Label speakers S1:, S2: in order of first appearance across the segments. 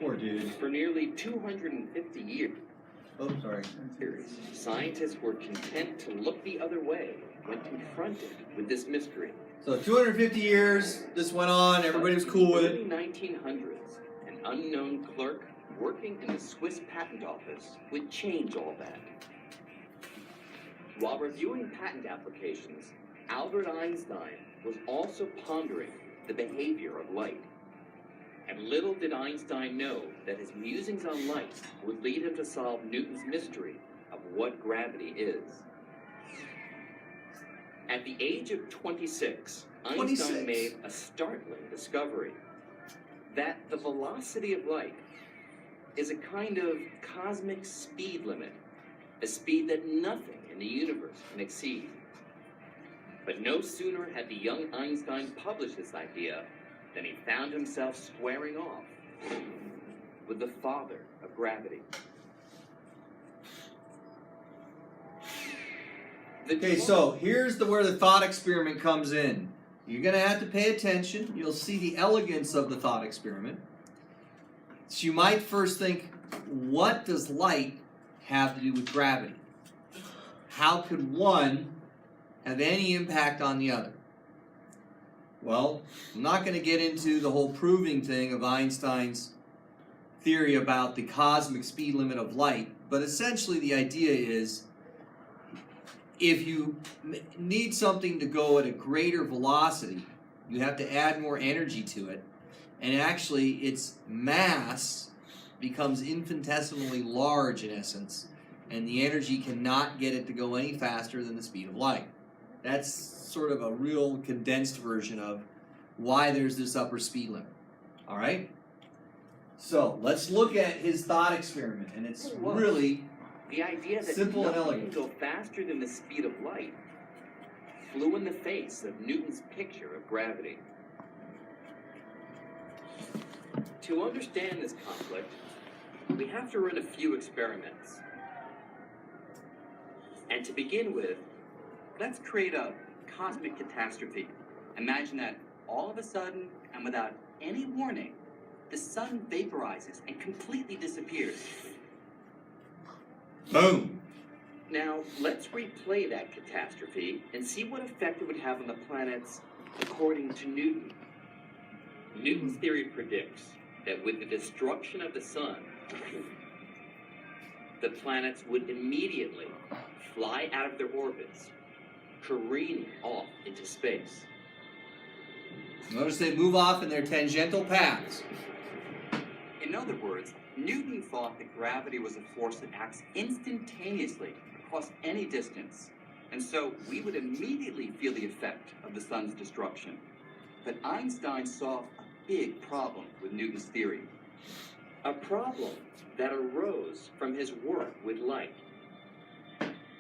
S1: Poor dude.
S2: For nearly 250 years,
S1: Oh, sorry.
S2: scientists were content to look the other way when confronted with this mystery.
S1: So 250 years, this went on, everybody was cool with
S2: In
S1: it.
S2: the early 1900s, an unknown clerk working in the Swiss Patent Office would change all that. While reviewing patent applications, Albert Einstein was also pondering the behavior of light. And little did Einstein know that his musings on light would lead him to solve Newton's mystery of what gravity is. At the age of 26, Einstein made a startling discovery: that the velocity of light is a kind of cosmic speed limit, a speed that nothing in the universe can exceed. But no sooner had the young Einstein published this idea than he found himself squaring off with the father of gravity.
S1: Okay, so here's where the thought experiment comes in. You're going to have to pay attention. You'll see the elegance of the thought experiment. So you might first think, what does light have to do with gravity? How could one have any impact on the other? Well, I'm not going to get into the whole proving thing of Einstein's theory about the cosmic speed limit of light, but essentially the idea is, if you need something to go at a greater velocity, you have to add more energy to it, and actually its mass becomes infinitesimally large in essence, and the energy cannot get it to go any faster than the speed of light. That's sort of a real condensed version of why there's this upper speed limit. All right? So let's look at his thought experiment, and it's really
S2: the idea that
S1: simple and
S2: nothing
S1: elegant.
S2: can go faster than the speed of light flew in the face of Newton's picture of gravity. To understand this conflict, we have to run a few experiments. And to begin with, let's create a cosmic catastrophe. Imagine that all of a sudden, and without any warning, the sun vaporizes and completely disappears.
S1: Boom.
S2: Now, let's replay that catastrophe and see what effect it would have on the planets according to Newton. Newton's theory predicts that with the destruction of the sun, the planets would immediately fly out of their orbits, careening off into space.
S1: Notice they move off in their tangential paths.
S2: In other words, Newton thought that gravity was a force that acts instantaneously across any distance, and so we would immediately feel the effect of the sun's destruction. But Einstein saw a big problem with Newton's theory. A problem that arose from his work with light.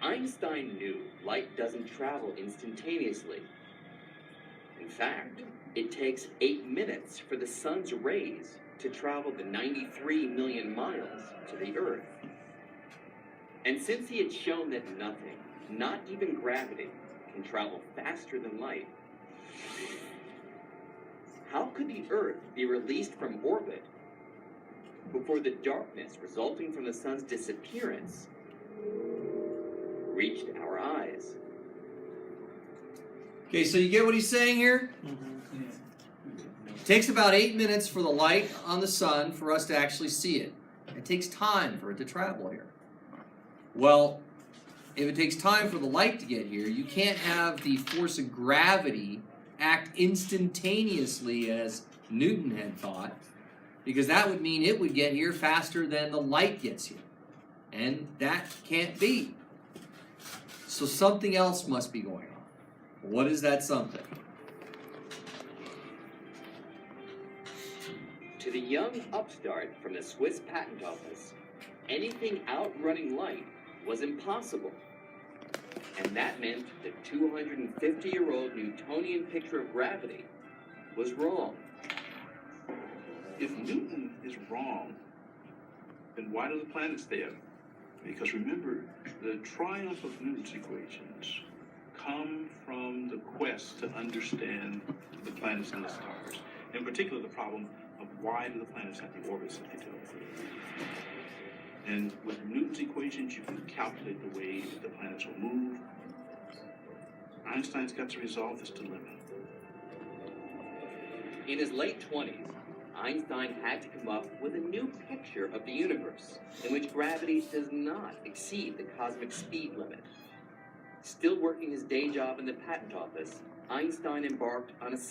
S2: Einstein knew light doesn't travel instantaneously. In fact, it takes 8 minutes for the sun's rays to travel the 93 million miles to the Earth. And since he had shown that nothing, not even gravity, can travel faster than light, how could the Earth be released from orbit before the darkness resulting from the sun's disappearance reached our eyes?
S1: Okay, so you get what he's saying here? It takes about 8 minutes for the light on the sun for us to actually see it. It takes time for it to travel here. Well, if it takes time for the light to get here, you can't have the force of gravity act instantaneously as Newton had thought, because that would mean it would get here faster than the light gets here. And that can't be. So something else must be going on. What is that something?
S2: To the young upstart from the Swiss Patent Office, anything outrunning light was impossible. And that meant the 250-year-old Newtonian picture of gravity was wrong.
S3: If Newton is wrong, then why do the planets there? Because remember, the triumph of Newton's equations come from the quest to understand the planets and the stars. In particular, the problem of why do the planets have the orbits that they do. And with Newton's equations, you can calculate the way that the planets will move. Einstein's got to resolve this dilemma.
S2: In his late 20s, Einstein had to come up with a new picture of the universe in which gravity does not exceed the cosmic speed limit. Still working his day job in the patent office, Einstein embarked on a